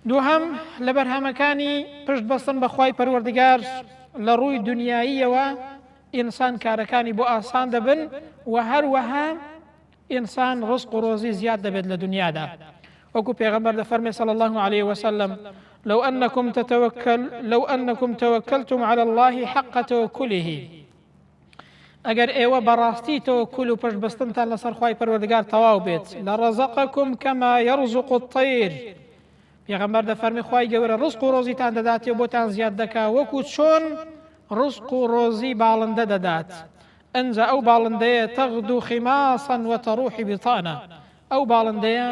دووهەم لە بەرهەمەکانی پشت بەستن بەخوای پەروەردگار لە ڕووی دنیاییەوە ئینسان کارەکانی بۆ ئاسان دەبن و هەروەها ئینسان ڕزق و ڕۆزی زیاد دەبێت لە دنیادا. وەکو پێغەمبەر دەفەرمێ صلی الله عليه وسلم لو أنكم توكلتم على الله حق توكله ئەگەر ئێوە بەڕاستی تەوەکل و پشت بەستنتان لەسەر خوای پەروەردگار تەواو بێت لەڕەزەقەکم کەما یەرزق الطەیر پێغەمبەر دەفەرمێ خوای گەورە ڕزق و ڕۆزیتان دەداتێ بۆتان زیاد دەکا وەکو چۆن ڕزق و ڕۆزی باڵندە دەدات. ئەنجا ئەو باڵندەیە تەغدو خیماسا وتەڕوحی بیطانە، ئەو باڵندەیە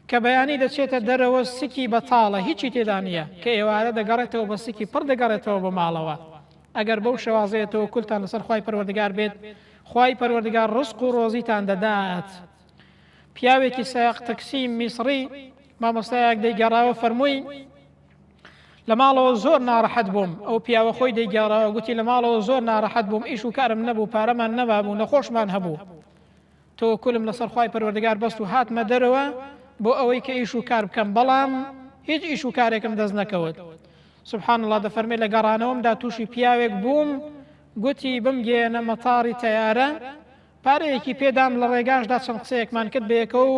کە بەیانی دەچێتە دەرەوە سکی بەتاڵە هیچی تێدا نییە کە ئێوارە دەگەڕێتەوە بە سکی پڕ دەگەڕێتەوە بە ماڵەوە. ئەگەر بەو شێوازەیە تەوەکولتان لەسەر خوای پەروەردگار بێت خوای پەروەردگار ڕزق و ڕۆزیتان دەدات. پیاوێکی سایق تەکسی میسری مامۆستایەک دەیگەڕاوە فەرمووی لە ماڵەوە زۆر ناڕەحەت بووم. ئەو پیاوە خۆی دەیگەڕاوە گوتی لە ماڵەوە زۆر ناڕەحەت بووم، ئیش و کارم نەبوو، پارەمان نەبابوو، نەخۆشمان هەبوو. تەوەکولم لەسەر خوای پەروەردگار بەست و هاتمە دەرەوە بۆ ئەوەی کە ئیش و کار بکەم، بەڵام هیچ ئیش و کارێکم دەست نەکەوت. سبحان الله دەفەرمێ لە گەڕانەوەمدا تووشی پیاوێک بووم، گوتی بمگێنە مەتاڕی تەیارە، پارەیەکی پێدام لە ڕێگاشدا چەند قسەیەکمان کرد بەیەکە و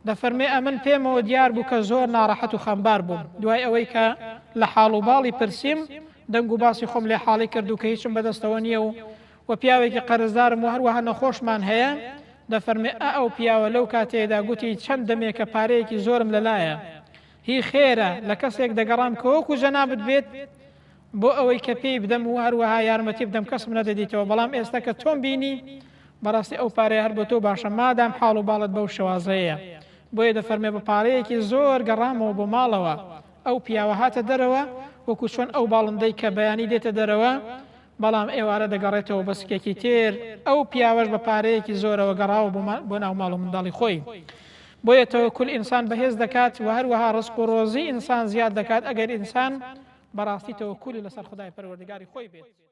دەفەرمێ ئەمن پێمەوە دیار بوو کە زۆر ناڕەحەت و خەمبار بووم. دوای ئەوەی کە لە حاڵ و باڵی پرسیم دەنگ و باسی خۆم لێ حاڵی کرد و کە هیچم بەدەستەوە نییە و پیاوێکی قەرزدارم و هەروەها نەخۆشمان هەیە. دەفەرمێ ئەو پیاوە لەو کاتێدا گوتی چەند دەمێکە پارەیەکی زۆرم لەلایە، هی خێرە لە کەسێک دەگەڕام کە وەکو جەنابت بێت بۆ ئەوەی کە پێی بدەم و هەروەها یارمەتی بدەم کەسم نەدەدیتەوە، بەڵام ئێستا کە تۆم بینی بەڕاستی ئەو پارەیە هەر بۆ تۆ باشە مادام حاڵ و باڵت بەو شێوازەیە. بۆیە دەفەرمێ بە پارەیەکی زۆر گەڕامەوە بۆ ماڵەوە. ئەو پیاوە هاتە دەرەوە وەکو چۆن ئەو باڵندەی کە بەیانی دێتە دەرەوە، بەڵام ئێوارە دەگەڕێتەوە بە سکێکی تێر. ئەو پیاوەش بە پارەیەکی زۆرەوە گەڕاوە بۆ ناو ماڵ و منداڵی خۆی. بۆیە تەوەکل ئینسان بەهێز دەکات و هەروەها ڕزق و ڕۆزی ئینسان زیاد دەکات ئەگەر ئینسان بەڕاستی تەوەکولی لەسەر خودای پەروەردگاری خۆی بێت.